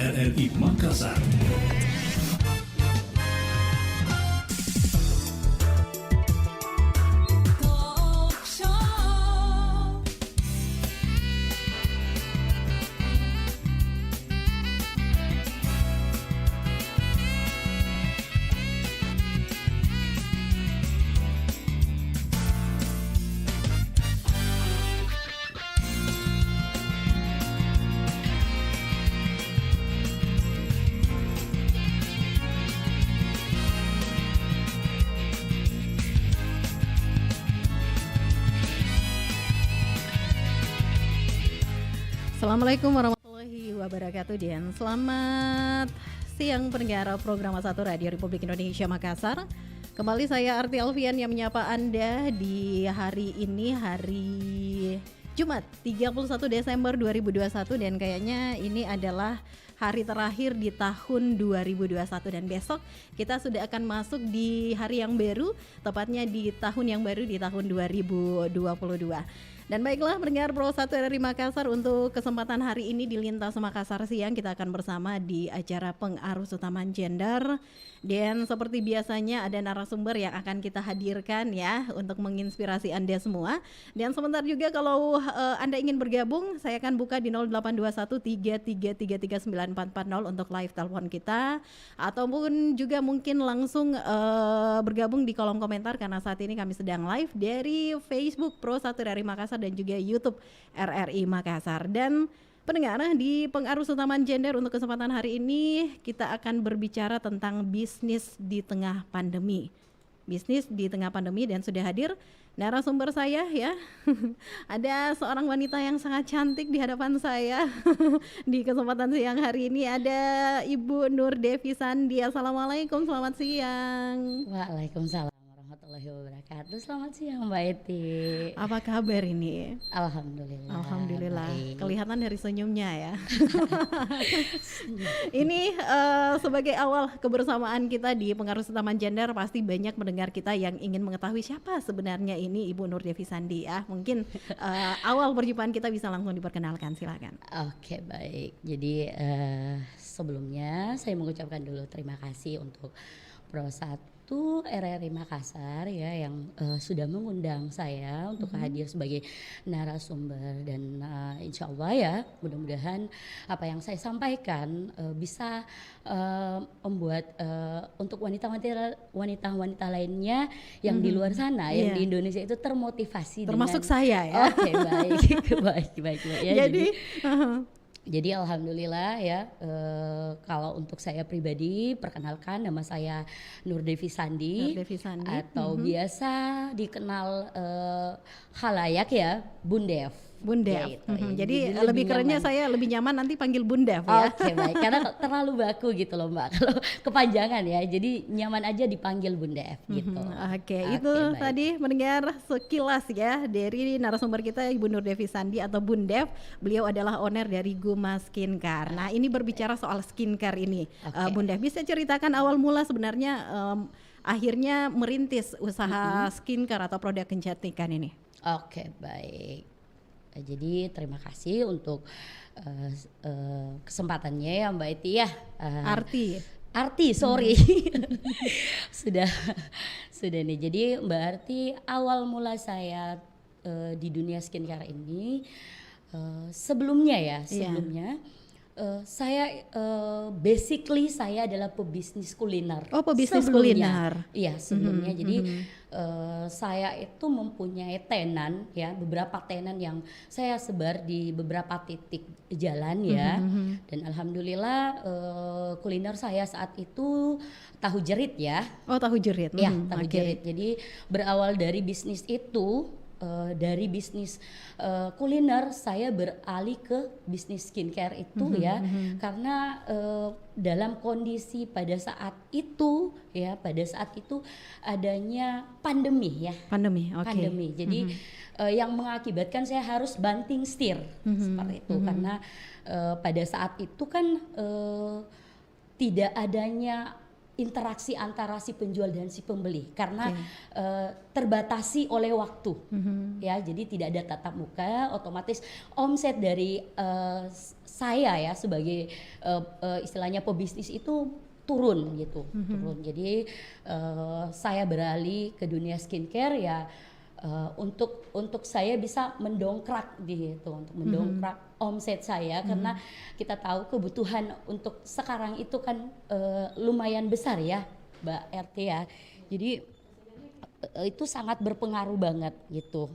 RRI Makassar. Assalamualaikum warahmatullahi wabarakatuh dan selamat siang pendengar program 1 Radio Republik Indonesia Makassar. Kembali saya Arti Alfian yang menyapa Anda di hari ini, hari Jumat 31 Desember 2021, dan kayaknya ini adalah hari terakhir di tahun 2021, dan besok kita sudah akan masuk di hari yang baru, tepatnya di tahun yang baru di tahun 2022. Dan baiklah pendengar Pro 1 RRI Makassar, untuk kesempatan hari ini di Lintas Makassar Siang kita akan bersama di acara Pengarus Utama Gender. Dan seperti biasanya ada narasumber yang akan kita hadirkan ya untuk menginspirasi Anda semua. Dan sebentar juga kalau Anda ingin bergabung, saya akan buka di 082133339440 untuk live telepon kita, ataupun juga mungkin langsung bergabung di kolom komentar karena saat ini kami sedang live dari Facebook Pro 1 RRI Makassar dan juga YouTube RRI Makassar. Dan pendengar, di Pengarus Utama Gender untuk kesempatan hari ini kita akan berbicara tentang bisnis di tengah pandemi. Bisnis di tengah pandemi, dan sudah hadir narasumber saya ya. Ada seorang wanita yang sangat cantik di hadapan saya. Di kesempatan siang hari ini ada Ibu Nur Devi Sandi. Assalamualaikum, selamat siang. Waalaikumsalam warahmatullahi wabarakatuh. Selamat siang Mbak Eti. Apa kabar ini? Alhamdulillah. Alhamdulillah. Baik. Kelihatan dari senyumnya ya. Ini sebagai awal kebersamaan kita di Pengarus Utama Gender, pasti banyak mendengar kita yang ingin mengetahui siapa sebenarnya ini Ibu Nur Devi Sandi ya. Mungkin awal perjumpaan kita bisa langsung diperkenalkan, silakan. Oke, baik. Jadi sebelumnya saya mengucapkan dulu terima kasih untuk Pro 1 RRI Makassar ya yang sudah mengundang saya untuk hadir sebagai narasumber, dan insya Allah ya mudah-mudahan apa yang saya sampaikan bisa membuat untuk wanita-wanita lainnya yang di luar sana yang di Indonesia itu termotivasi, termasuk dengan, saya ya. Oke, baik. baik ya. Jadi alhamdulillah ya, kalau untuk saya pribadi, perkenalkan nama saya Nur Devi Sandi, atau biasa dikenal khalayak ya Bundev. Bundev. Ya, gitu. Jadi lebih kerennya saya lebih nyaman nanti panggil Bundev ya. Oke, baik, karena terlalu baku gitu loh Mbak kalau kepanjangan ya. Jadi nyaman aja dipanggil Bundev gitu. Oke, itu baik. Tadi mendengar sekilas ya dari narasumber kita Ibu Nur Devi Sandi atau Bundev. Beliau adalah owner dari Guma Skincare. Nah, ini berbicara soal skincare ini. Bundev, bisa ceritakan awal mula sebenarnya akhirnya merintis usaha skincare atau produk kecantikan ini? Oke, baik. Jadi terima kasih untuk kesempatannya ya Mbak Eti ya. Arti, sorry. sudah nih. Jadi Mbak Arti, awal mula saya di dunia skincare ini sebelumnya saya basically saya adalah pebisnis kuliner. Oh, pebisnis kuliner. Iya, sebelumnya. Jadi saya itu mempunyai tenan ya, beberapa tenan yang saya sebar di beberapa titik jalan ya. Dan alhamdulillah kuliner saya saat itu tahu jerit ya. Oh, tahu jerit. Ya, tahu jerit. Jadi berawal dari bisnis itu, dari bisnis kuliner saya beralih ke bisnis skincare itu ya, karena dalam kondisi pada saat itu adanya pandemi ya. Pandemi. Jadi yang mengakibatkan saya harus banting setir seperti itu, karena pada saat itu kan tidak adanya interaksi antara si penjual dan si pembeli karena terbatasi oleh waktu, ya. Jadi tidak ada tatap muka, otomatis omset dari saya ya sebagai istilahnya pebisnis itu turun gitu, turun. Jadi saya beralih ke dunia skincare ya. Untuk saya bisa mendongkrak gitu, untuk mendongkrak omset saya karena kita tahu kebutuhan untuk sekarang itu kan lumayan besar ya Mbak RT ya, jadi itu sangat berpengaruh banget gitu.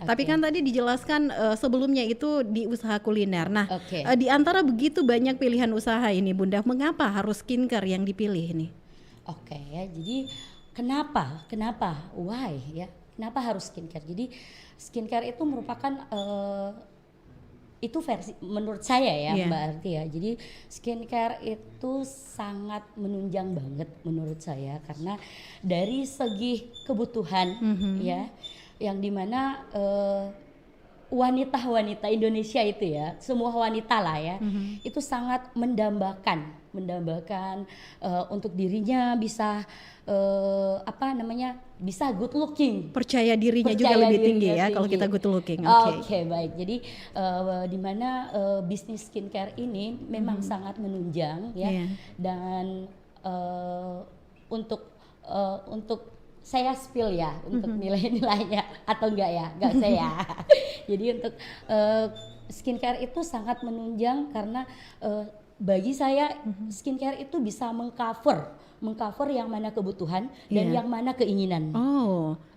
Tapi kan tadi dijelaskan sebelumnya itu di usaha kuliner. Nah, Oke. di antara begitu banyak pilihan usaha ini Bunda, mengapa harus skincare yang dipilih nih? Oke ya, jadi kenapa why ya, kenapa harus skincare? Jadi skincare itu merupakan itu versi menurut saya ya Mbak Arti ya. Jadi skincare itu sangat menunjang banget menurut saya karena dari segi kebutuhan ya, yang dimana wanita-wanita Indonesia itu ya, semua wanita lah ya, itu sangat mendambakan untuk dirinya bisa bisa good looking, Percaya dirinya juga lebih tinggi ya kalau kita good looking. Oke, baik. Jadi di mana bisnis skincare ini memang sangat menunjang ya, dan untuk saya spill ya untuk nilai-nilainya atau enggak ya, enggak saya. Jadi untuk skincare itu sangat menunjang karena bagi saya skincare itu bisa mengcover yang mana kebutuhan dan yang mana keinginan.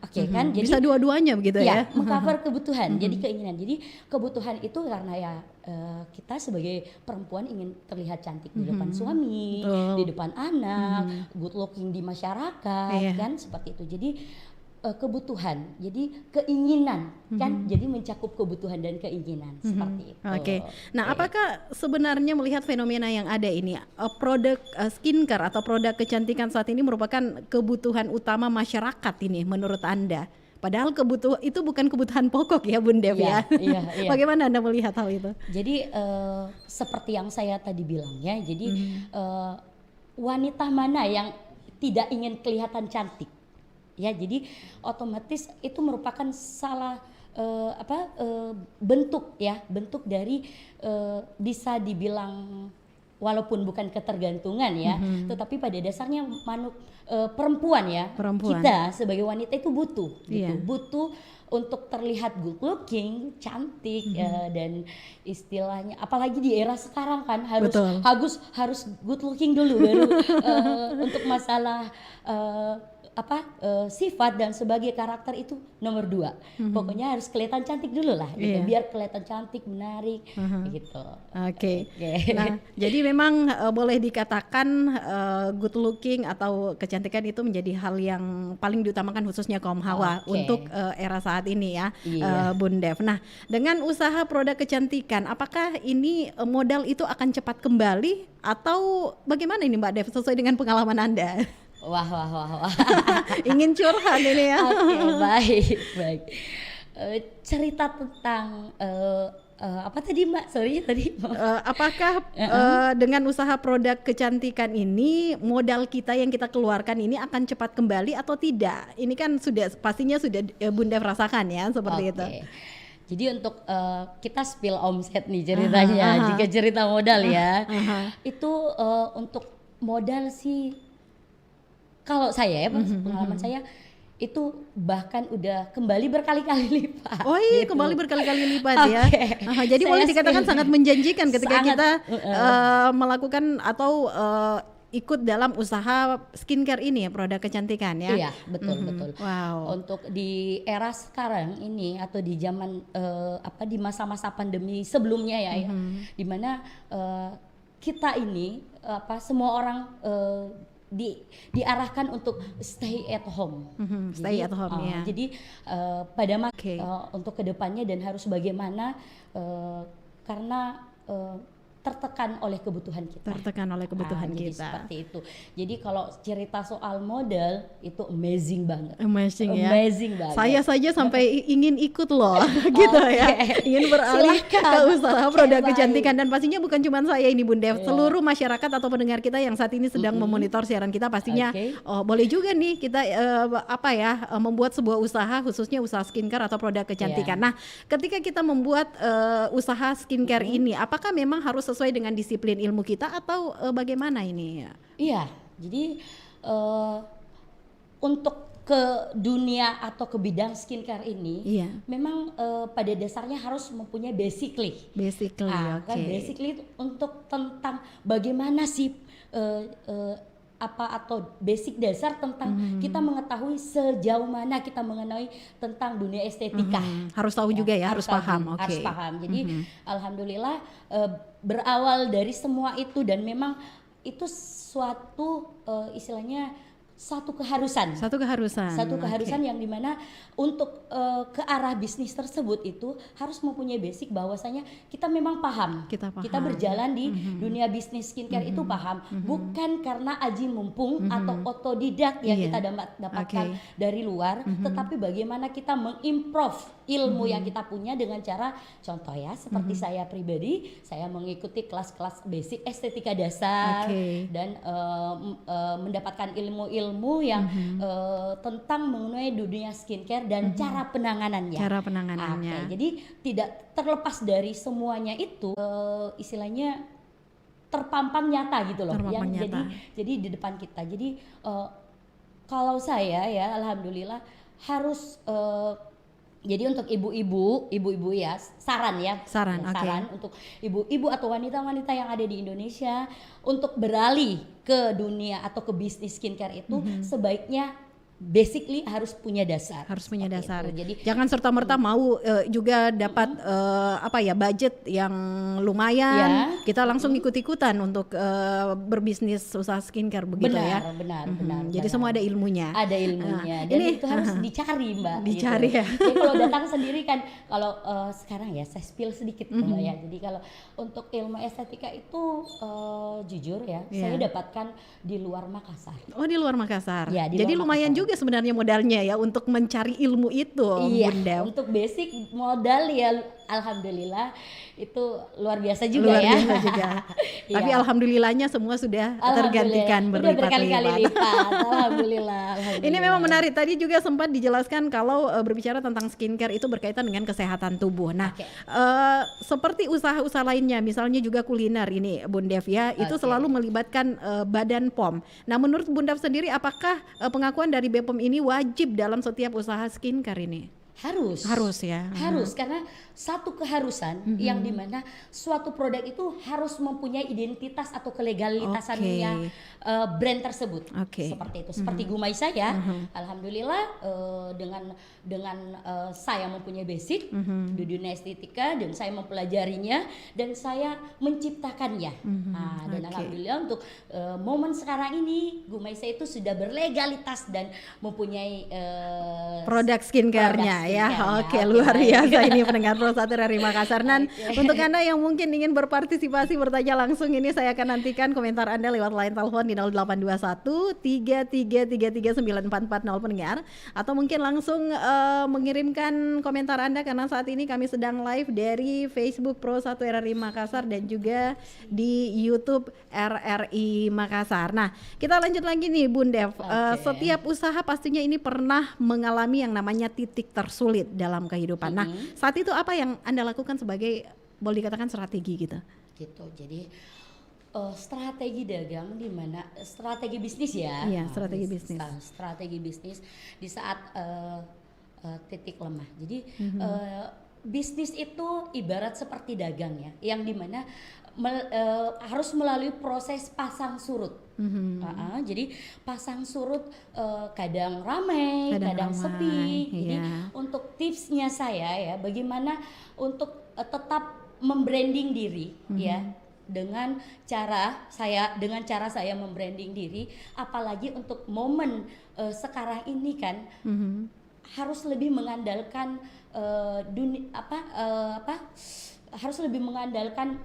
Oke, kan? Jadi bisa dua-duanya begitu ya? Mengcover kebutuhan, jadi keinginan. Jadi kebutuhan itu karena ya kita sebagai perempuan ingin terlihat cantik di depan suami, di depan anak, good looking di masyarakat, kan seperti itu. Jadi kebutuhan, jadi keinginan, kan? Jadi mencakup kebutuhan dan keinginan seperti itu. Oke. Nah, apakah sebenarnya melihat fenomena yang ada ini, produk skincare atau produk kecantikan saat ini merupakan kebutuhan utama masyarakat ini menurut Anda? Padahal itu bukan kebutuhan pokok ya Bun Dev ya. Iya. Bagaimana Anda melihat hal itu? Jadi seperti yang saya tadi bilang ya, jadi wanita mana yang tidak ingin kelihatan cantik? Ya, jadi otomatis itu merupakan salah bentuk dari bisa dibilang walaupun bukan ketergantungan ya, tetapi pada dasarnya perempuan kita sebagai wanita itu butuh untuk terlihat good looking, cantik dan istilahnya apalagi di era sekarang kan harus good looking dulu baru untuk masalah sifat dan sebagai karakter itu nomor 2. Pokoknya harus kelihatan cantik dulu lah gitu. Biar kelihatan cantik, menarik gitu. Oke. Nah, jadi memang boleh dikatakan good looking atau kecantikan itu menjadi hal yang paling diutamakan khususnya kaum hawa untuk era saat ini ya, Bun Dev. Nah, dengan usaha produk kecantikan, apakah ini modal itu akan cepat kembali atau bagaimana ini Mbak Dev sesuai dengan pengalaman Anda? Wah. Ingin curhat ini ya. Oke, baik. Cerita tentang apa tadi Mbak? Sorry tadi. Apakah dengan usaha produk kecantikan ini modal kita yang kita keluarkan ini akan cepat kembali atau tidak? Ini kan pastinya sudah Bun Dev rasakan ya seperti itu. Jadi untuk kita spill omset nih ceritanya. Jika cerita modal ya, itu untuk modal sih. Kalau saya ya, pengalaman saya itu bahkan udah kembali berkali-kali lipat. Oh iya, gitu. Kembali berkali-kali lipat ya. Jadi boleh dikatakan sangat menjanjikan ketika kita melakukan atau ikut dalam usaha skincare ini ya, produk kecantikan ya. Iya, betul. Wow. Untuk di era sekarang ini atau di zaman di masa-masa pandemi sebelumnya ya, di mana kita ini semua orang diarahkan untuk stay at home. Stay at home ya. Jadi pada untuk kedepannya dan harus bagaimana karena tertekan oleh kebutuhan kita. Tertekan oleh kebutuhan Jadi kita. seperti itu. Jadi kalau cerita soal modal itu amazing banget. Amazing ya. Amazing banget. Saya saja sampai ingin ikut loh, gitu ya. Ingin beralih ke usaha produk kecantikan, dan pastinya bukan cuma saya ini Bun Dev, seluruh masyarakat atau pendengar kita yang saat ini sedang memonitor siaran kita pastinya boleh juga nih kita membuat sebuah usaha, khususnya usaha skincare atau produk kecantikan. Nah, ketika kita membuat usaha skincare ini, apakah memang harus sesuai dengan disiplin ilmu kita atau bagaimana ini? Iya, jadi untuk ke dunia atau ke bidang skincare ini, memang pada dasarnya harus mempunyai basically, kan basically untuk tentang bagaimana sih atau basic dasar tentang kita mengetahui sejauh mana kita mengenai tentang dunia estetika. Harus tahu juga ya, harus paham. Harus paham. Jadi alhamdulillah berawal dari semua itu, dan memang itu suatu istilahnya satu keharusan yang dimana untuk ke arah bisnis tersebut itu harus mempunyai basic bahwasanya kita memang paham. Kita berjalan di dunia bisnis skincare itu paham, bukan karena aji mumpung atau otodidak yang kita dapatkan dari luar, tetapi bagaimana kita mengimprove ilmu yang kita punya dengan cara, contoh ya, seperti saya pribadi, saya mengikuti kelas-kelas basic estetika dasar dan mendapatkan ilmu yang tentang mengenai dunia skincare dan cara penanganannya. Jadi tidak terlepas dari semuanya itu, istilahnya terpampang nyata gitu loh, jadi di depan kita. Jadi kalau saya ya alhamdulillah harus jadi untuk ibu-ibu ya, saran untuk ibu-ibu atau wanita-wanita yang ada di Indonesia untuk beralih ke dunia atau ke bisnis skincare itu sebaiknya basically harus punya dasar. Jadi jangan serta-merta mau juga dapat budget yang lumayan, kita langsung ikut-ikutan untuk berbisnis usaha skincare begitu ya. Benar. Jadi semua ada ilmunya. Dan itu harus dicari, Mbak. Ya. Jadi kalau datang sendiri kan, kalau sekarang ya saya spill sedikit Mbak ya. Jadi kalau untuk ilmu estetika itu jujur ya, saya dapatkan di luar Makassar. Oh, di luar Makassar. Ya, jadi lumayan juga sebenarnya modalnya ya untuk mencari ilmu itu. Iya, untuk basic modal ya alhamdulillah itu luar biasa juga. Tapi alhamdulillahnya semua sudah tergantikan berkali-kali lipat. Alhamdulillah. Ini memang menarik. Tadi juga sempat dijelaskan kalau berbicara tentang skincare itu berkaitan dengan kesehatan tubuh. Nah, seperti usaha-usaha lainnya, misalnya juga kuliner ini Bun Dev ya, itu selalu melibatkan Badan POM. Nah, menurut Bun Dev sendiri, apakah pengakuan dari BPOM ini wajib dalam setiap usaha skincare ini? Harus ya. Harus, karena satu keharusan yang dimana suatu produk itu harus mempunyai identitas atau kelegalitasannya brand tersebut. Seperti itu. Seperti Gumai saya, alhamdulillah dengan saya mempunyai basic di dunia estetika dan saya mempelajarinya dan saya menciptakannya. Dan alhamdulillah untuk momen sekarang ini Gumai saya itu sudah berlegalitas dan mempunyai produk skincare-nya ya. Luar biasa ini pendengar Pro 1 dari Makassar. Dan untuk Anda yang mungkin ingin berpartisipasi bertanya langsung, ini saya akan nantikan komentar Anda lewat line telepon di 0821 3333 9440 pendengar, atau mungkin langsung mengirimkan komentar Anda karena saat ini kami sedang live dari Facebook Pro 1 RRI Makassar dan juga di YouTube RRI Makassar. Nah, kita lanjut lagi nih Bun Dev. Setiap usaha pastinya ini pernah mengalami yang namanya titik tersulit dalam kehidupan. Nah, saat itu apa yang Anda lakukan sebagai boleh dikatakan strategi gitu? Jadi strategi dagang di mana strategi bisnis ya. Iya, strategi bisnis. Strategi bisnis di saat titik lemah. Jadi bisnis itu ibarat seperti dagang ya, yang dimana harus melalui proses pasang surut. Jadi pasang surut kadang ramai, kadang sepi. Jadi untuk tipsnya saya ya, bagaimana untuk tetap membranding diri ya, dengan cara saya membranding diri, apalagi untuk momen sekarang ini kan harus lebih mengandalkan harus lebih mengandalkan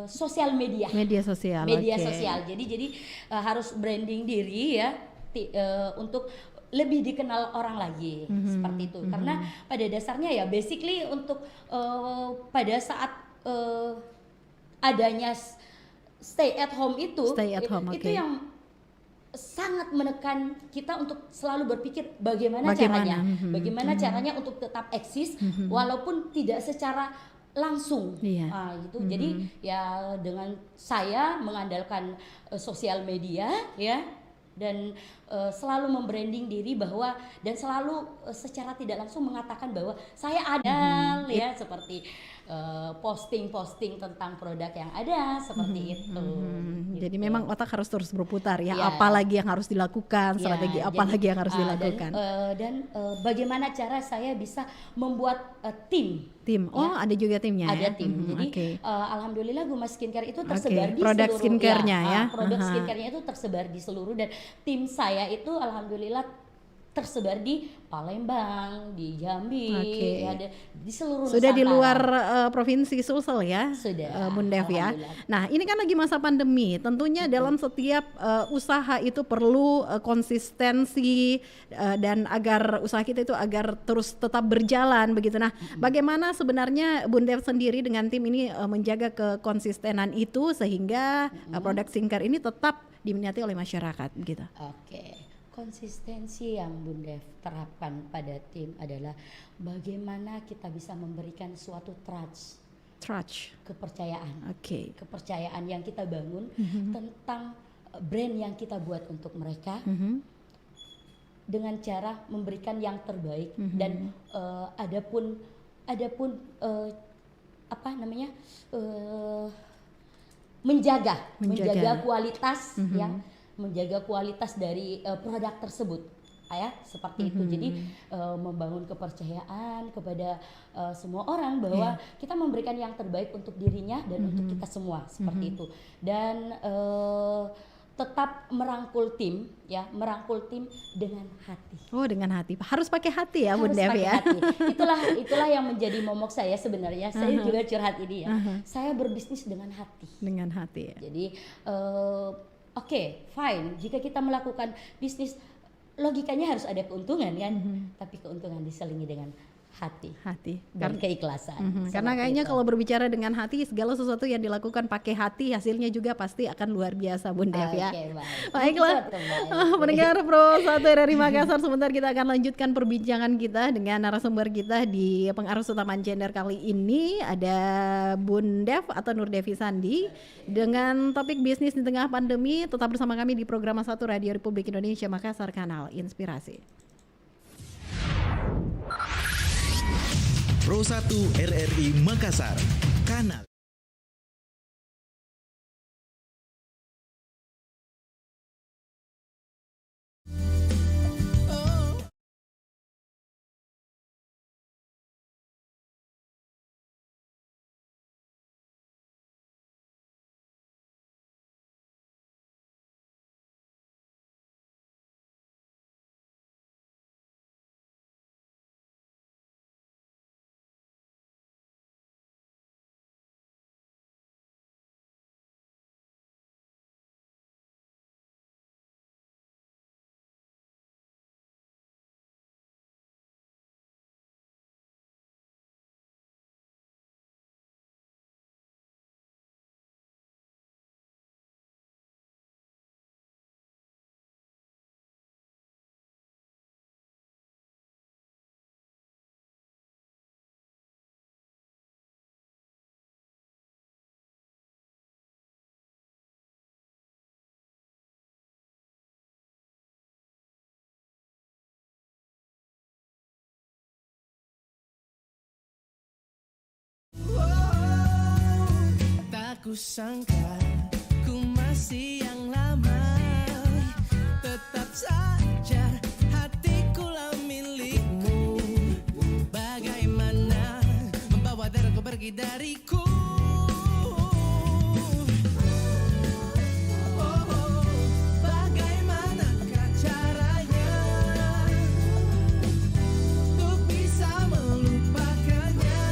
sosial media. Media sosial. Media oke. sosial. Jadi harus branding diri ya untuk lebih dikenal orang lagi seperti itu. Karena pada dasarnya ya basically untuk pada saat adanya stay at home itu oke. yang sangat menekan kita untuk selalu berpikir bagaimana caranya caranya untuk tetap eksis walaupun tidak secara langsung. Gitu. Jadi ya dengan saya mengandalkan sosial media ya, dan selalu membranding diri bahwa dan selalu secara tidak langsung mengatakan bahwa saya ada ya, seperti posting-posting tentang produk yang ada seperti itu. Gitu. Jadi memang otak harus terus berputar ya, apalagi yang harus dilakukan, strategi apalagi yang harus dilakukan. Dan bagaimana cara saya bisa membuat tim. Ada juga timnya. Ada tim. Jadi alhamdulillah Guma Skincare itu tersebar di produk seluruh skincare-nya ya. Produk skincare-nya itu tersebar di seluruh, dan tim saya itu alhamdulillah tersebar di Palembang, di Jambi, ya, di seluruh Sudah Nusantara. Di luar provinsi Sulsel ya, Sudah, Bun Dev ya. Nah ini kan lagi masa pandemi, tentunya dalam setiap usaha itu perlu konsistensi dan agar usaha kita itu agar terus tetap berjalan begitu. Nah bagaimana sebenarnya Bun Dev sendiri dengan tim ini menjaga kekonsistenan itu sehingga produk skincare ini tetap diminati oleh masyarakat gitu. Konsistensi yang Bun Dev terapkan pada tim adalah bagaimana kita bisa memberikan suatu trust, kepercayaan. Kepercayaan yang kita bangun tentang brand yang kita buat untuk mereka dengan cara memberikan yang terbaik dan adapun menjaga kualitas yang menjaga kualitas dari produk tersebut ya, seperti itu. Jadi membangun kepercayaan kepada semua orang bahwa kita memberikan yang terbaik untuk dirinya dan untuk kita semua seperti itu, dan tetap merangkul tim dengan hati. Dengan hati, harus pakai hati ya Bun Dev ya. Itulah yang menjadi momok saya sebenarnya. Saya juga curhat ini ya. Saya berbisnis dengan hati ya. Jadi fine. Jika kita melakukan bisnis, logikanya harus ada keuntungan kan, tapi keuntungan diselingi dengan hati dan keikhlasan. Karena kayaknya kalau berbicara dengan hati, segala sesuatu yang dilakukan pakai hati, hasilnya juga pasti akan luar biasa Bun Dev ya. Baiklah, pendengar Pro 1 RRI Makassar, sebentar kita akan lanjutkan perbincangan kita dengan narasumber kita di Pengarus Utama Gender kali ini. Ada Bun Dev atau Nur Devi Sandi dengan topik bisnis di tengah pandemi. Tetap bersama kami di program 1 Radio Republik Indonesia Makassar, Kanal Inspirasi. Pro 1 RRI Makassar, Kanal. Tak kusangka ku masih yang lama, tetap saja hatiku lah milikmu. Bagaimana membawa darahku pergi dariku? Bagaimanakah caranya untuk bisa melupakannya?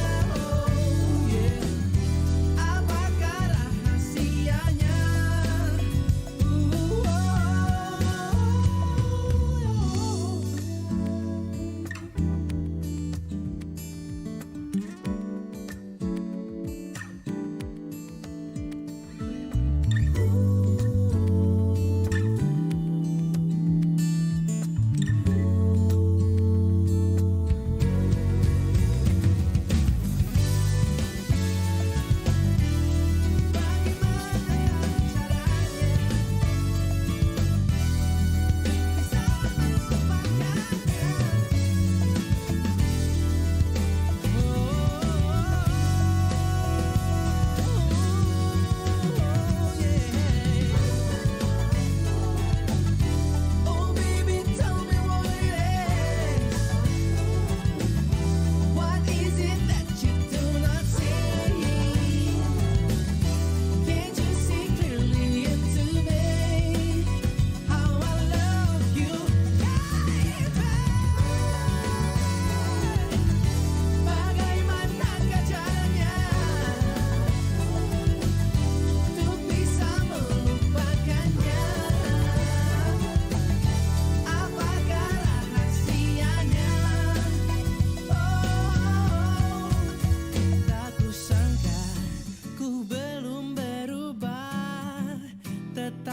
Apakah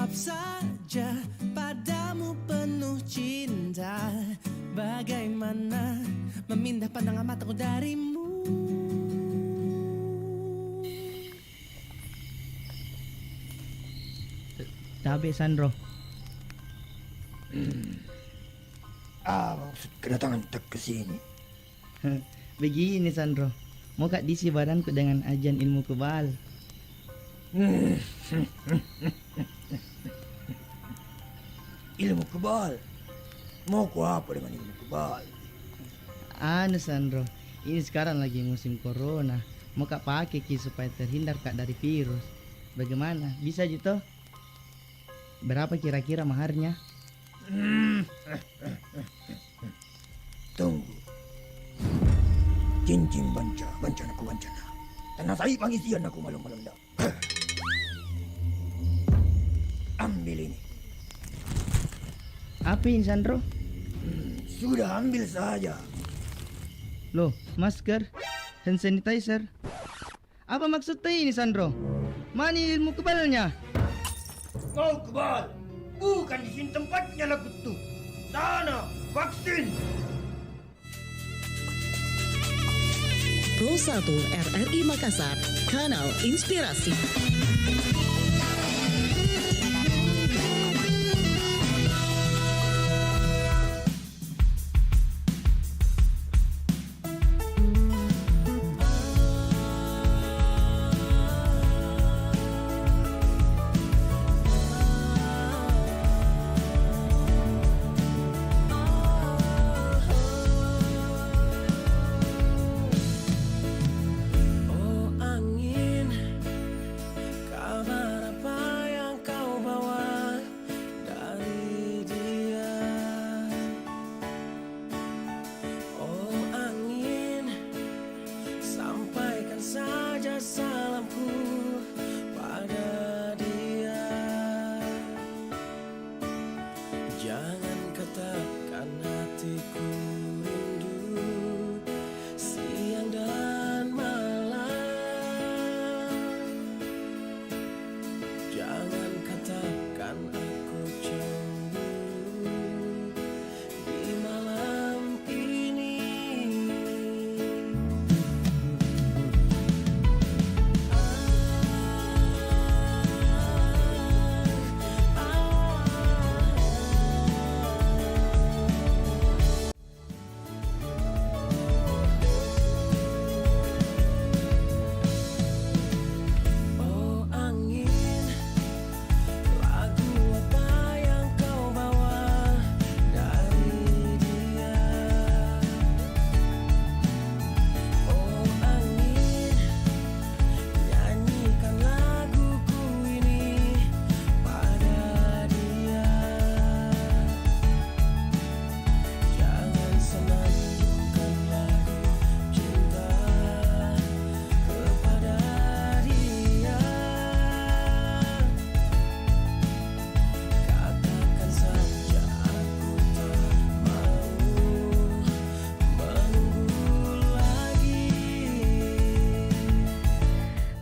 tetap saja padamu penuh cinta. Bagaimana memindah pandangan mataku darimu. Tabe Sandro. Maksud kedatangan tak ke sini? Begini Sandro, mau kak diisi badanku dengan ajan ilmu kebal. Ilmu kebal? Mau ku apa dengan ilmu kebal? Anu Sandro, ini sekarang lagi musim corona. Mau kak pakai supaya terhindar kak dari virus. Bagaimana? Bisa gitu? Berapa kira-kira maharnya? Tunggu. Cincin bancana ku bancana. Tanah sai pangisian aku malam-malam dah. Ambil ini. Apa ini Sandro? Sudah ambil saja. Loh, masker, hand sanitizer. Apa maksudnya ini Sandro? Mana ilmu kebalnya? Kau kebal? Bukan di sini tempatnya lagu tuh. Sana, vaksin. Pro 1 RRI Makassar, Kanal Inspirasi. Oh angin, kabar apa yang kau bawa dari dia? Oh angin, sampaikan saja salamku pada dia. Jangan katakan hatiku rindu siang dan malam. Jangan katakan aku cemburu di malam ini. Oh angin, lagu apa yang kau bawa dari dia? Oh angin, nyanyikan laguku ini pada dia. Jangan senandungkan lagu cinta kepada dia. Katakan saja aku tak mau menunggu lagi.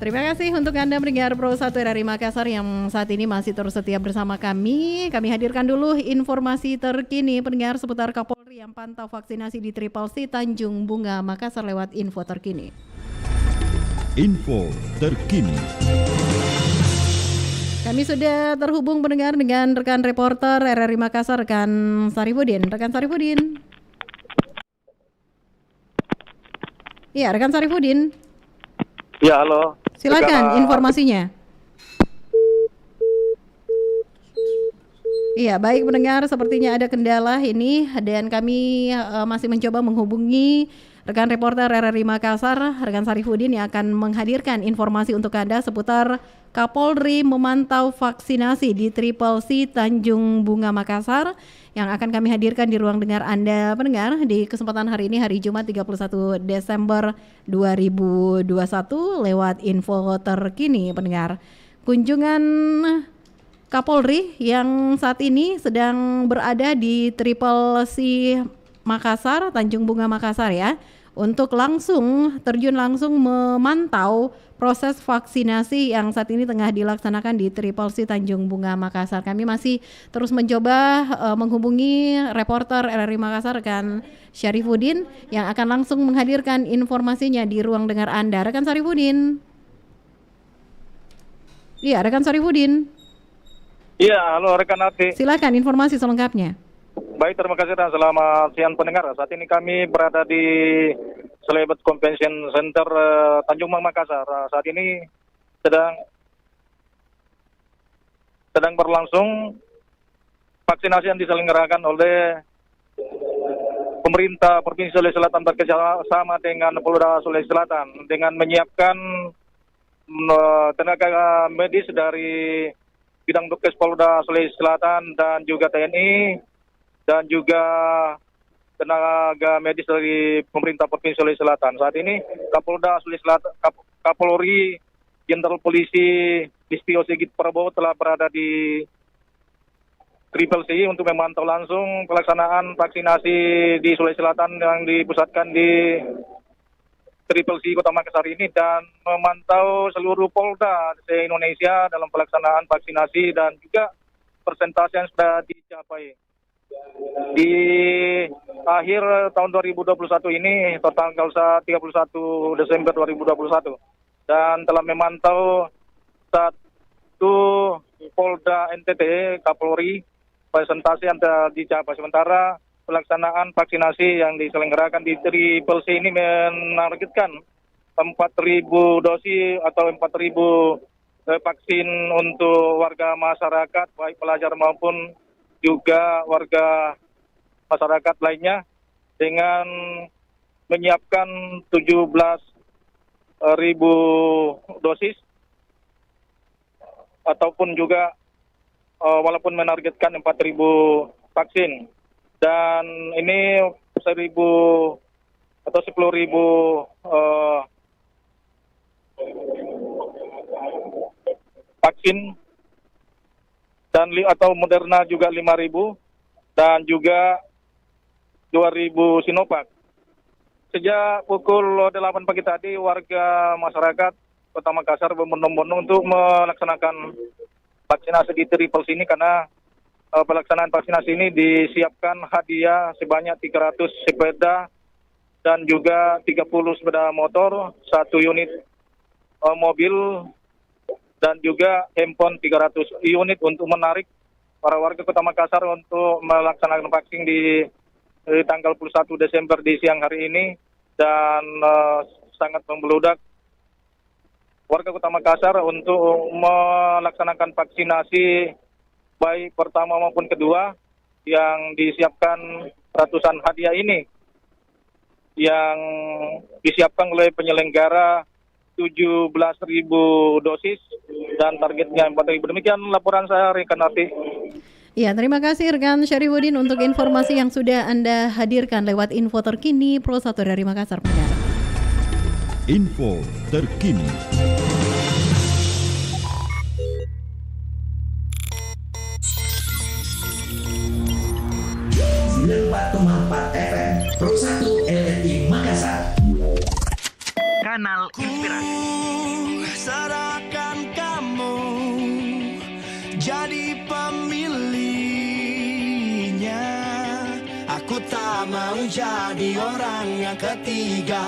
Terima kasih untuk Anda mendengar Pro 1 RRI Makassar yang saat ini masih terus setia bersama kami. Kami hadirkan dulu informasi terkini pendengar seputar Kapolri yang pantau vaksinasi di Triple C Tanjung Bunga Makassar lewat info terkini. Info terkini. Kami sudah terhubung pendengar dengan rekan reporter RRI Makassar, rekan Sarifudin. Rekan Sarifudin. Iya, rekan Sarifudin. Ya, halo. Silakan informasinya. Iya, baik pendengar, sepertinya ada kendala ini dan kami masih mencoba menghubungi rekan reporter RRI Makassar, rekan Sarifudin yang akan menghadirkan informasi untuk Anda seputar Kapolri memantau vaksinasi di Triple C Tanjung Bunga Makassar yang akan kami hadirkan di ruang dengar Anda pendengar di kesempatan hari ini, hari Jumat 31 Desember 2021 lewat info terkini pendengar. Kunjungan Kapolri yang saat ini sedang berada di Triple C Makassar, Tanjung Bunga Makassar ya, untuk terjun langsung memantau proses vaksinasi yang saat ini tengah dilaksanakan di Triple C Tanjung Bunga Makassar. Kami masih terus mencoba menghubungi reporter RRI Makassar rekan Syarifuddin yang akan langsung menghadirkan informasinya di ruang dengar Anda. Rekan Syarifuddin. Iya, rekan Syarifuddin. Iya, halo rekan Ati. Silakan informasi selengkapnya. Baik, terima kasih dan selamat siang pendengar. Saat ini kami berada di Celebet Convention Center Tanjung Bunga Makassar. Saat ini sedang berlangsung vaksinasi yang diselenggarakan oleh pemerintah Provinsi Sulawesi Selatan bekerjasama dengan Polda Sulawesi Selatan dengan menyiapkan tenaga medis dari bidang Dokes Polda Sulawesi Selatan dan juga TNI dan juga tenaga medis dari pemerintah Provinsi Sulawesi Selatan. Saat ini Kapolda Sulawesi Selatan, Kapolri Jenderal Polisi Listio Sigit Prabowo telah berada di Triple C untuk memantau langsung pelaksanaan vaksinasi di Sulawesi Selatan yang dipusatkan di Triple C Kota Makassar ini dan memantau seluruh Polda se-Indonesia dalam pelaksanaan vaksinasi dan juga persentase yang sudah dicapai. Di akhir tahun 2021 ini, tanggal 31 Desember 2021, dan telah memantau satu Polda NTT, Kapolri, presentasi yang telah dicapai. Sementara pelaksanaan vaksinasi yang diselenggarakan di Triple C ini menargetkan 4.000 dosis atau 4.000 vaksin untuk warga masyarakat, baik pelajar maupun juga warga masyarakat lainnya dengan menyiapkan 17.000 dosis ataupun juga walaupun menargetkan 4.000 vaksin dan ini 1.000 atau 10.000 vaksin dan atau Moderna juga 5.000 dan juga 2.000 Sinovac. Sejak pukul 8 pagi tadi warga masyarakat Kota Makassar berbondong-bondong untuk melaksanakan vaksinasi di Triple C ini karena pelaksanaan vaksinasi ini disiapkan hadiah sebanyak 300 sepeda dan juga 30 sepeda motor, 1 unit mobil dan juga handphone 300 unit untuk menarik para warga Kota Makassar untuk melaksanakan vaksin di tanggal 21 Desember di siang hari ini dan sangat membeludak warga Kota Makassar untuk melaksanakan vaksinasi baik pertama maupun kedua yang disiapkan ratusan hadiah ini yang disiapkan oleh penyelenggara 17.000 dosis dan targetnya 4.000. Demikian laporan saya, rekan Ati. Ya, terima kasih rekan Syarifuddin untuk informasi yang sudah Anda hadirkan lewat info terkini Pro 1 dari Makassar. Info terkini. FM Pro 1 RRI Makassar. Kanal Inspirasi. Serahkan kamu jadi pemilihnya. Aku tak mau jadi orang yang ketiga.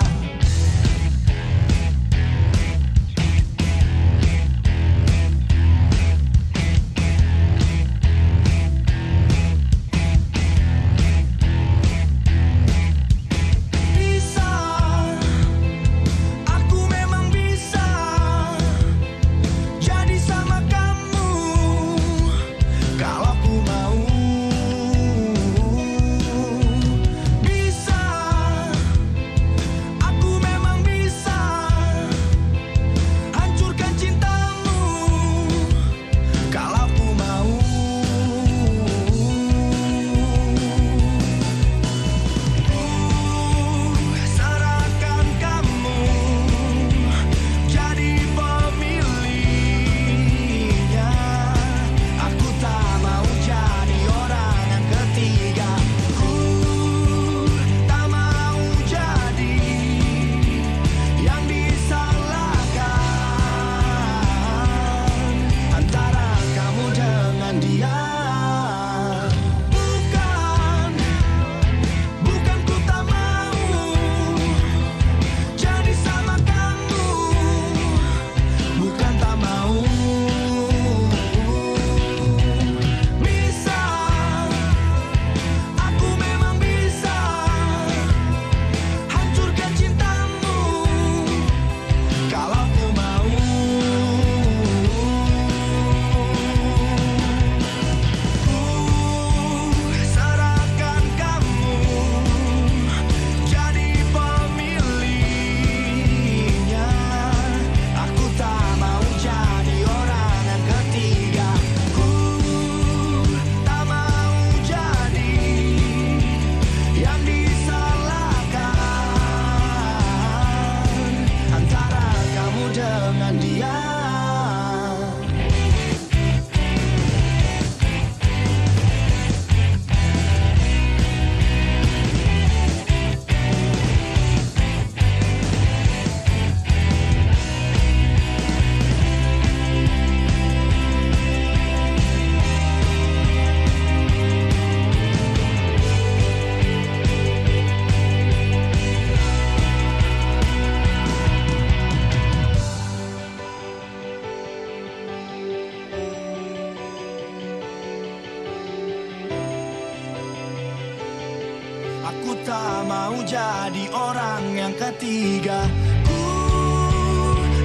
tak mau jadi orang yang ketiga. Ku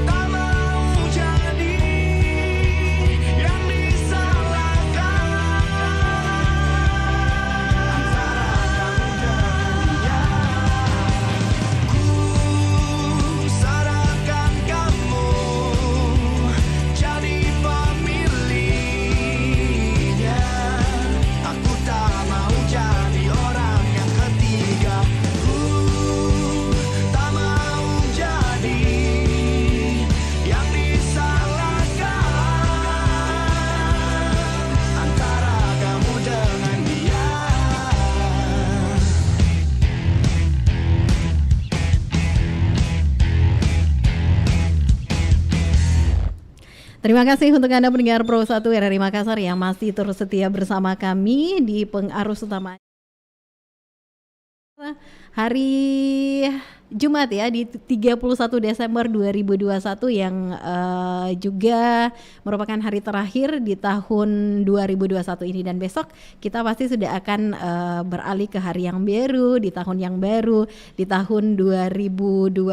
tak mau jadi yang disalahkan antara kamu dan dia. Ku serahkan kamu jadi pemiliknya. Aku tak mau jadi orang yang ketiga. Ku tak mau jadi yang disalahkan antara kamu dengan dia. Terima kasih untuk Anda pendengar Pro 1 RRI Makassar yang masih terus setia bersama kami di pengarus utama hari Jumat ya di 31 Desember 2021 yang juga merupakan hari terakhir di tahun 2021 ini, dan besok kita pasti sudah akan beralih ke hari yang baru, di tahun yang baru, di tahun 2022.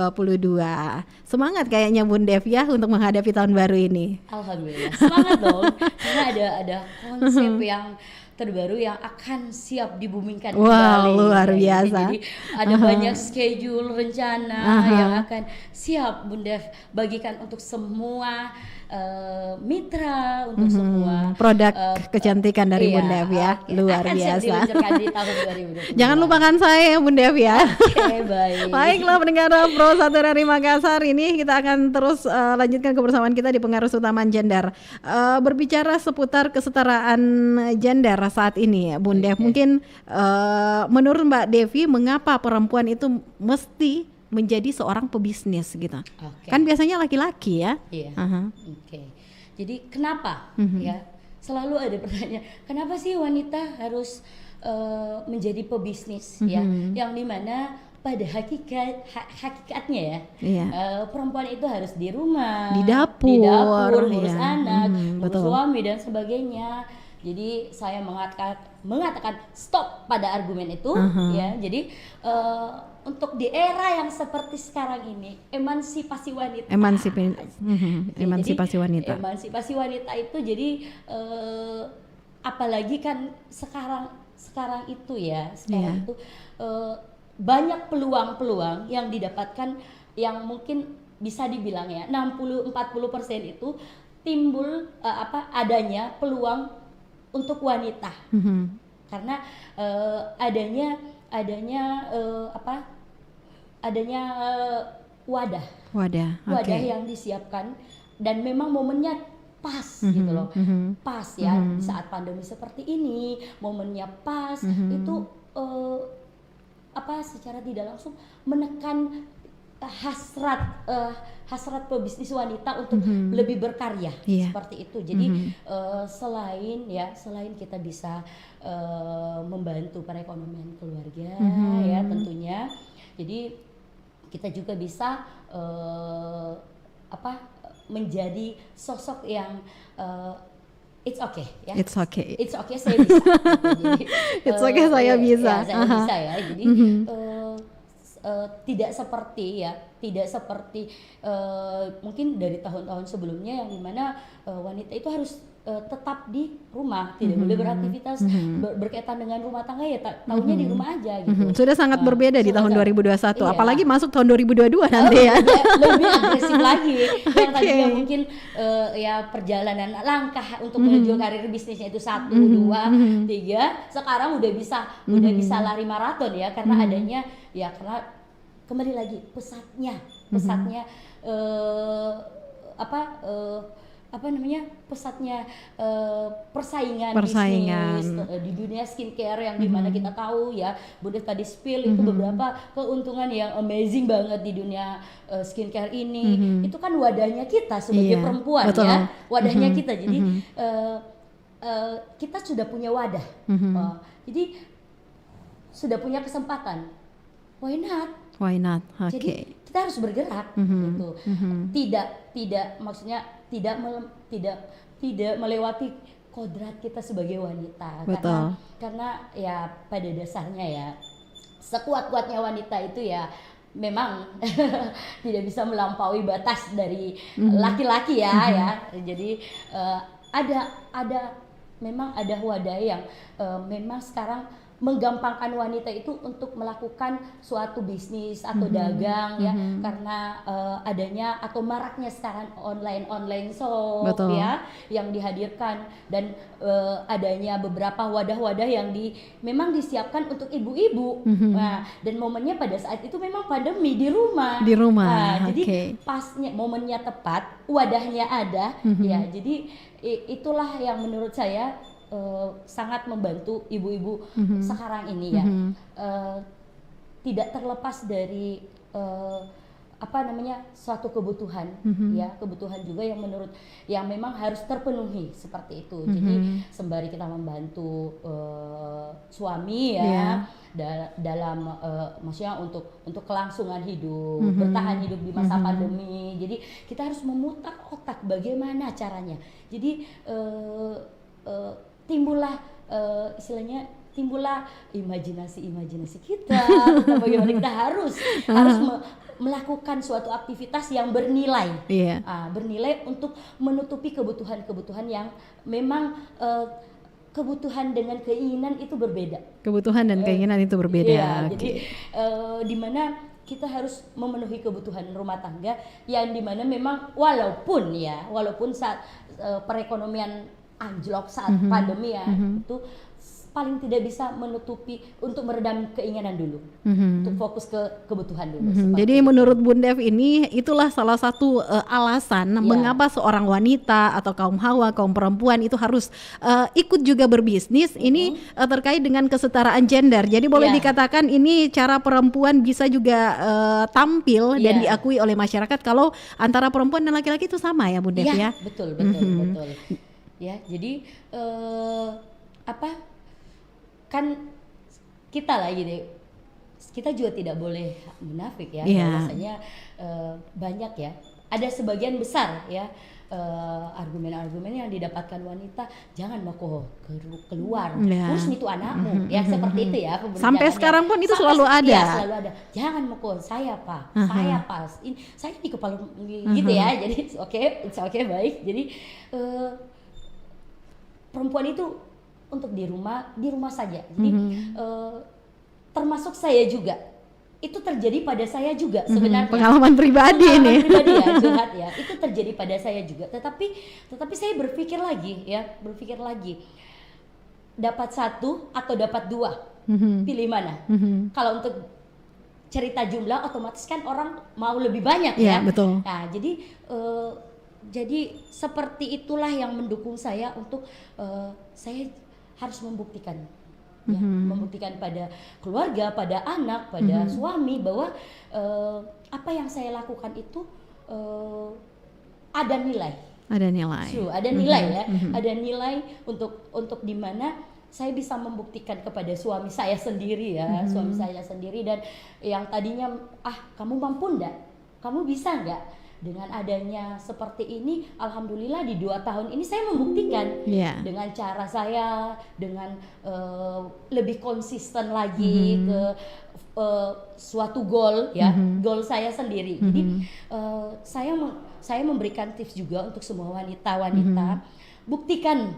Semangat kayaknya Bun Dev ya untuk menghadapi tahun baru ini. Alhamdulillah semangat dong, karena ada konsep yang terbaru yang akan siap dibumingkan Wah, kembali. luar biasa. Jadi ada banyak schedule rencana yang akan siap Bunda bagikan untuk semua mitra, untuk semua produk kecantikan dari iya, Bun Dev ya. Luar akan siap biasa. diluncurkan di tahun 2022. Jangan lupakan saya ya Bun Dev ya. Oke, baik. Baiklah pendengar Pro 1 RRI Makassar, ini kita akan terus lanjutkan kebersamaan kita di pengarus utama gender. Berbicara seputar kesetaraan gender saat ini ya Bun Dev. Mungkin menurut Mbak Devi, mengapa perempuan itu mesti menjadi seorang pebisnis gitu? Oke. Kan biasanya laki-laki ya. Iya. Aha. Oke. Jadi kenapa ya? Selalu ada pertanyaan, kenapa sih wanita harus menjadi pebisnis ya? Yang dimana pada hakikatnya ya, Iya. Perempuan itu harus di rumah, Di dapur, ngurus iya. anak, ngurus Betul. suami dan sebagainya. Jadi saya mengatakan stop pada argumen itu ya. Jadi untuk di era yang seperti sekarang ini, emansipasi wanita. Emansipasi wanita. Emansipasi wanita itu jadi apalagi kan sekarang itu ya, sekarang Iya. itu banyak peluang-peluang yang didapatkan yang mungkin bisa dibilang ya 60-40% itu timbul adanya peluang untuk wanita. Karena adanya wadah Oke. yang disiapkan dan memang momennya pas gitu loh, pas ya di saat pandemi seperti ini momennya pas itu secara tidak langsung menekan hasrat pebisnis wanita untuk lebih berkarya seperti itu. Jadi selain kita bisa membantu perekonomian keluarga ya tentunya, jadi kita juga bisa menjadi sosok yang it's okay ya. It's okay. It's okay saya bisa. Jadi, It's okay saya bisa. Ya, saya bisa ya. Jadi tidak seperti mungkin dari tahun-tahun sebelumnya yang dimana wanita itu harus tetap di rumah, tidak boleh beraktivitas berkaitan dengan rumah tangga ya, tahunya di rumah aja gitu. Sudah sangat berbeda di tahun 2021, iya. apalagi masuk tahun 2022 nanti ya. Lebih agresif lagi. Yang tadinya mungkin ya perjalanan langkah untuk menuju karir bisnisnya itu 1, 2, 3, sekarang udah bisa lari maraton ya, karena adanya ya karena kembali lagi pesatnya pesatnya persaingan bisnis di dunia skincare yang dimana kita tahu ya, Bunda tadi spill itu beberapa keuntungan yang amazing banget di dunia skincare ini. Itu kan wadahnya kita sebagai perempuan. Betul. Ya, wadahnya kita. Jadi kita sudah punya wadah, jadi sudah punya kesempatan. Why not? Oke. Jadi kita harus bergerak gitu. Tidak maksudnya tidak melewati kodrat kita sebagai wanita. Betul. Karena ya pada dasarnya ya sekuat-kuatnya wanita itu ya memang tidak bisa melampaui batas dari laki-laki ya. Jadi memang ada wadah yang memang sekarang menggampangkan wanita itu untuk melakukan suatu bisnis atau dagang ya, karena adanya atau maraknya sekarang online shop. Betul. Ya yang dihadirkan, dan adanya beberapa wadah-wadah yang memang disiapkan untuk ibu-ibu. Nah, dan momennya pada saat itu memang pandemi di rumah. Nah, jadi pasnya momennya tepat, wadahnya ada ya. Jadi itulah yang menurut saya sangat membantu ibu-ibu sekarang ini ya. Tidak terlepas dari suatu kebutuhan ya, kebutuhan juga yang memang harus terpenuhi seperti itu. Jadi sembari kita membantu suami ya dalam maksudnya untuk kelangsungan hidup, bertahan hidup di masa pandemi. Jadi kita harus memutar otak bagaimana caranya. Jadi timbullah imajinasi kita tentang bagaimana kita harus melakukan suatu aktivitas yang bernilai, bernilai untuk menutupi kebutuhan yang memang kebutuhan dengan keinginan itu berbeda. Kebutuhan dan keinginan itu berbeda. Iya, jadi di mana kita harus memenuhi kebutuhan rumah tangga yang dimana memang walaupun saat perekonomian anjlok saat pandemi ya, itu paling tidak bisa menutupi untuk meredam keinginan dulu, untuk fokus ke kebutuhan dulu. Jadi menurut Bundef ini itulah salah satu alasan mengapa seorang wanita atau kaum hawa, kaum perempuan itu harus ikut juga berbisnis. Ini terkait dengan kesetaraan gender. Jadi boleh dikatakan ini cara perempuan bisa juga tampil dan diakui oleh masyarakat kalau antara perempuan dan laki-laki itu sama ya Bundef ya. Betul. Ya, jadi kan kita kita juga tidak boleh munafik ya, bahwasanya banyak ya, ada sebagian besar ya argumen-argumen yang didapatkan wanita, jangan mau keluar, terus itu anakmu ya, seperti itu ya. Sampai sekarang pun itu selalu ada. Ya, selalu ada. Jangan mau saya ini kepala gitu ya. Jadi oke, baik. Jadi perempuan itu untuk di rumah saja. Jadi termasuk saya juga. Itu terjadi pada saya juga sebenarnya. Pengalaman pribadi ini. Ya, curhat ya. Itu terjadi pada saya juga. Tetapi saya berpikir lagi. Dapat satu atau dapat dua? Pilih mana? Kalau untuk cerita jumlah otomatis kan orang mau lebih banyak ya. Betul. Nah, jadi seperti itulah yang mendukung saya untuk saya harus membuktikan, membuktikan pada keluarga, pada anak, pada suami bahwa apa yang saya lakukan itu ada nilai. Ada nilai ya, ada nilai untuk dimana saya bisa membuktikan kepada suami saya sendiri ya, suami saya sendiri, dan yang tadinya kamu mampu enggak, kamu bisa enggak. Dengan adanya seperti ini, alhamdulillah di 2 tahun ini saya membuktikan dengan cara saya, dengan lebih konsisten lagi ke suatu goal ya, goal saya sendiri. Jadi saya memberikan tips juga untuk semua wanita, buktikan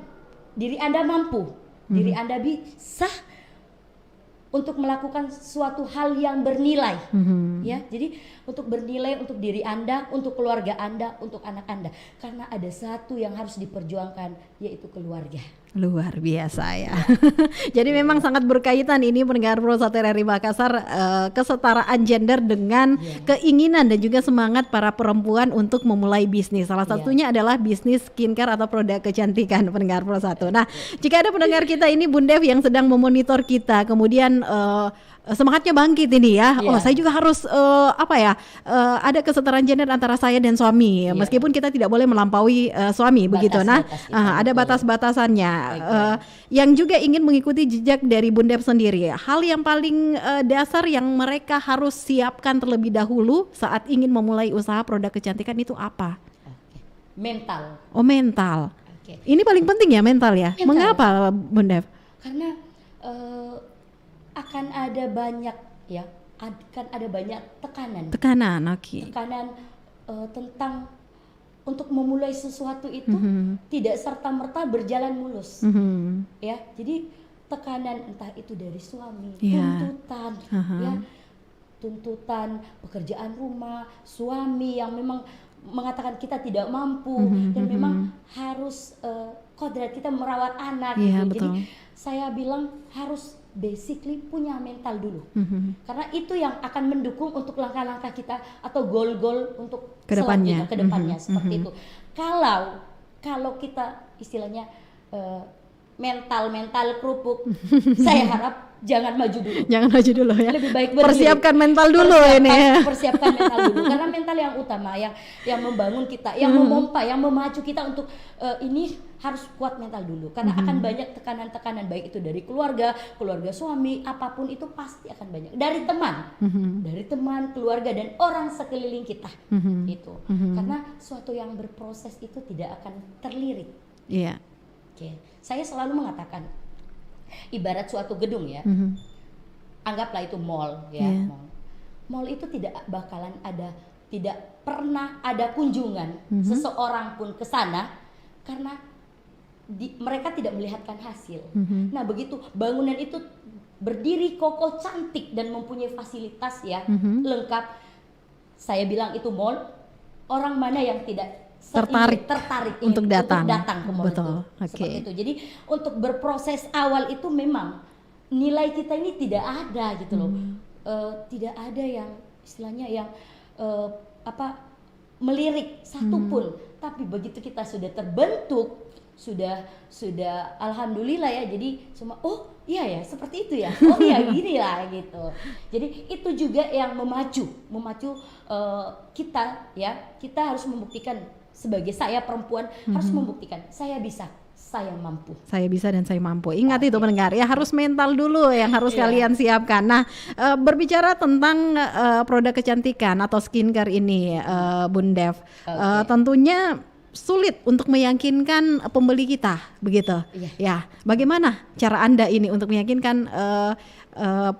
diri Anda mampu, diri Anda bisa untuk melakukan suatu hal yang bernilai, ya. Jadi untuk bernilai untuk diri Anda, untuk keluarga Anda, untuk anak Anda. Karena ada satu yang harus diperjuangkan, yaitu keluarga. Luar biasa ya. Jadi memang sangat berkaitan ini pendengar Pro 1 RRI Makassar, kesetaraan gender dengan keinginan dan juga semangat para perempuan untuk memulai bisnis. Salah satunya adalah bisnis skincare atau produk kecantikan, pendengar Pro 1. Nah, jika ada pendengar kita ini Bundef yang sedang memonitor kita, kemudian semangatnya bangkit ini ya. Oh, saya juga harus ada kesetaraan gender antara saya dan suami. Meskipun kita tidak boleh melampaui suami begitu. Nah, ada batas-batasannya. Yang juga ingin mengikuti jejak dari Bundef sendiri, hal yang paling dasar yang mereka harus siapkan terlebih dahulu saat ingin memulai usaha produk kecantikan itu apa? Mental. Oh, mental. Ini paling penting ya, mental ya. Mengapa Bundef? Karena akan ada banyak ya kan ada banyak tekanan Oke. tentang untuk memulai sesuatu itu tidak serta-merta berjalan mulus. Ya, jadi tekanan entah itu dari suami, tuntutan pekerjaan rumah, suami yang memang mengatakan kita tidak mampu dan memang harus kodrat kita merawat anak. Jadi saya bilang harus basically punya mental dulu, karena itu yang akan mendukung untuk langkah-langkah kita atau goal-goal untuk kedepannya, seperti itu. Kalau kita istilahnya mental kerupuk, saya harap jangan maju dulu. Jangan maju dulu ya. Lebih baik persiapkan mental dulu ini. Persiapkan mental dulu, karena mental yang utama, yang membangun kita, yang memompa, yang memacu kita untuk ini harus kuat mental dulu, karena akan banyak tekanan-tekanan, baik itu dari keluarga suami, apapun itu pasti akan banyak dari teman, keluarga dan orang sekeliling kita itu, karena suatu yang berproses itu tidak akan terlirik. Iya. Oke, saya selalu mengatakan ibarat suatu gedung ya, anggaplah itu mall ya, mall itu tidak pernah ada kunjungan seseorang pun ke sana karena mereka tidak melihatkan hasil. Nah, begitu bangunan itu berdiri kokoh, cantik dan mempunyai fasilitas ya lengkap, saya bilang itu mall, orang mana yang tidak tertarik untuk datang ke mall itu. Seperti itu. Jadi untuk berproses awal itu memang nilai kita ini tidak ada gitu loh. Tidak ada yang istilahnya yang melirik satupun. Tapi begitu kita sudah terbentuk, sudah alhamdulillah ya, jadi semua iya ya seperti itu ya, iya gini lah gitu. Jadi itu juga yang memacu kita ya, kita harus membuktikan sebagai saya perempuan, harus membuktikan saya bisa, saya mampu. Saya bisa dan saya mampu. Ingat itu pendengar ya, harus mental dulu yang harus kalian siapkan. Nah, berbicara tentang produk kecantikan atau skincare ini, Bun Dev, tentunya sulit untuk meyakinkan pembeli kita, begitu. Ya, bagaimana cara Anda ini untuk meyakinkan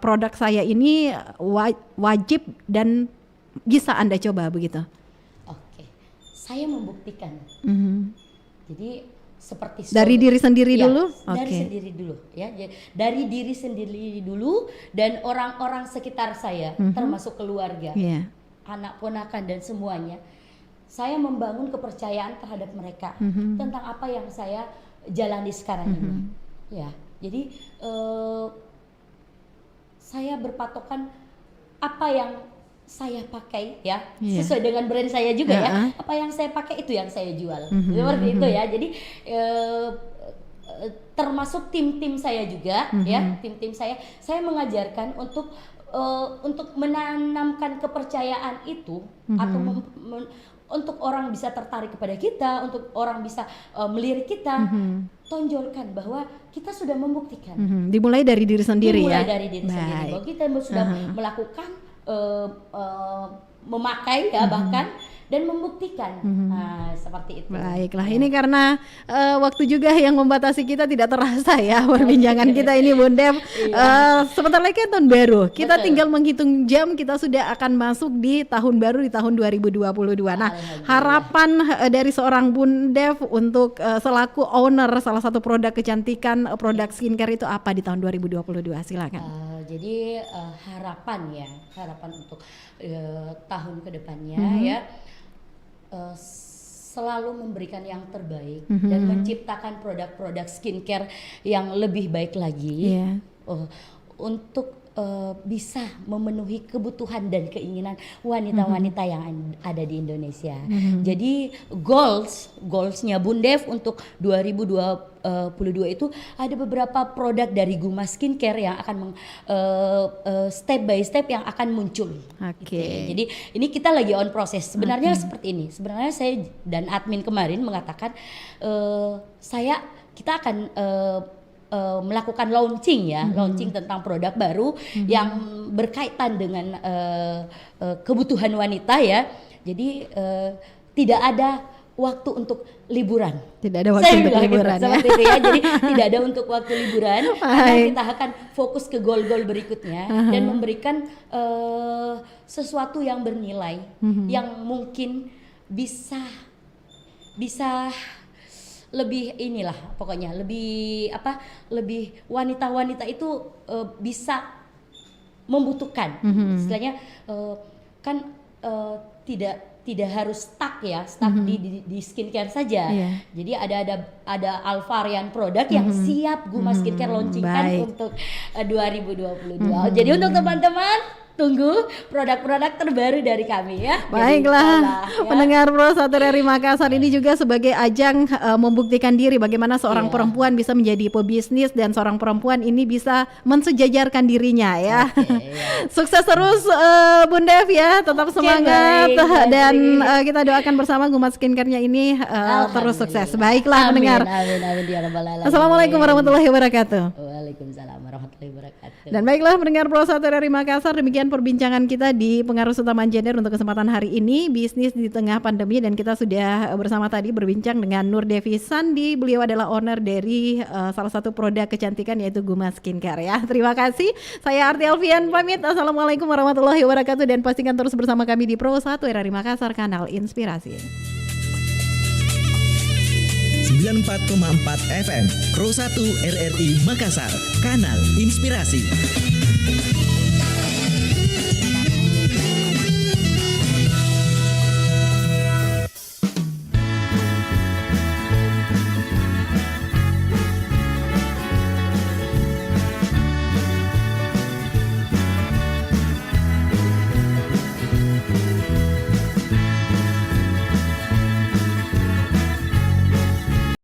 produk saya ini wajib dan bisa Anda coba begitu? Oke, saya membuktikan. Jadi seperti dari diri sendiri dulu. Dari sendiri dulu ya. Dari diri sendiri dulu dan orang-orang sekitar saya, termasuk keluarga, anak ponakan dan semuanya. Saya membangun kepercayaan terhadap mereka tentang apa yang saya jalani sekarang ini. Ya, jadi saya berpatokan apa yang saya pakai ya, sesuai dengan brand saya juga ya. Apa yang saya pakai itu yang saya jual. Seperti itu ya. Jadi termasuk tim-tim saya juga ya, tim-tim saya mengajarkan untuk menanamkan kepercayaan itu atau untuk orang bisa tertarik kepada kita, untuk orang bisa melirik kita, tonjolkan bahwa kita sudah membuktikan. Dimulai dari diri sendiri ya. Dimulai dari diri sendiri bahwa kita sudah melakukan, memakai ya bahkan dan membuktikan. Nah, seperti itu. Baiklah, ini karena waktu juga yang membatasi kita, tidak terasa ya perbincangan kita ini, Bun Dev. Sebentar lagi kan tahun baru. Kita tinggal menghitung jam, kita sudah akan masuk di tahun baru di tahun 2022. Nah, harapan dari seorang Bun Dev untuk selaku owner salah satu produk kecantikan, produk skincare itu apa di tahun 2022? Silakan. Jadi harapan untuk tahun kedepannya ya. Selalu memberikan yang terbaik dan menciptakan produk-produk skincare yang lebih baik lagi untuk bisa memenuhi kebutuhan dan keinginan wanita-wanita yang ada di Indonesia. Jadi goalsnya Bun Dev untuk 2022 itu ada beberapa produk dari Guma Skincare yang akan step by step yang akan muncul. Gitu. Jadi ini kita lagi on proses. Sebenarnya seperti ini. Sebenarnya saya dan admin kemarin mengatakan kita akan melakukan launching tentang produk baru yang berkaitan dengan kebutuhan wanita ya. Jadi tidak ada waktu untuk liburan. Tidak ada waktu Saya untuk bilang gitu, liburan ya. seperti itu ya. Jadi tidak ada untuk waktu liburan karena Baik. kita akan fokus ke goal-goal berikutnya dan memberikan sesuatu yang bernilai yang mungkin bisa lebih inilah pokoknya lebih wanita-wanita itu bisa membutuhkan. Istilahnya kan tidak harus stuck di skincare saja. Iya. Jadi ada Alvarian produk yang siap Guma Skincare launchingkan baik. untuk 2022. Jadi untuk teman-teman tunggu produk-produk terbaru dari kami ya. Baiklah, Jadi, ya. pendengar Pro 1 dari Makassar, ini juga sebagai ajang membuktikan diri bagaimana seorang Iya. perempuan bisa menjadi pebisnis dan seorang perempuan ini bisa mensejajarkan dirinya ya. Oke, ya. Sukses terus Bun Dev ya, tetap semangat baik, dan Andri. kita doakan bersama Guma Skincare-nya ini terus sukses. Alhamdulillah. Baiklah Amin, pendengar. Amin ya rabbal alamin. Assalamualaikum warahmatullahi wabarakatuh. Waalaikumsalam warahmatullahi wabarakatuh. Dan baiklah pendengar Pro 1 dari Makassar, demikian perbincangan kita di pengaruh utama gender untuk kesempatan hari ini, bisnis di tengah pandemi, dan kita sudah bersama tadi berbincang dengan Nur Devi Sandi. Beliau adalah owner dari salah satu produk kecantikan yaitu Guma Skincare ya. Terima kasih. Saya Arti Alfian pamit. Assalamualaikum warahmatullahi wabarakatuh dan pastikan terus bersama kami di Pro 1 RRI Makassar, kanal Inspirasi. 94,4 FM Pro 1 RRI Makassar, kanal Inspirasi.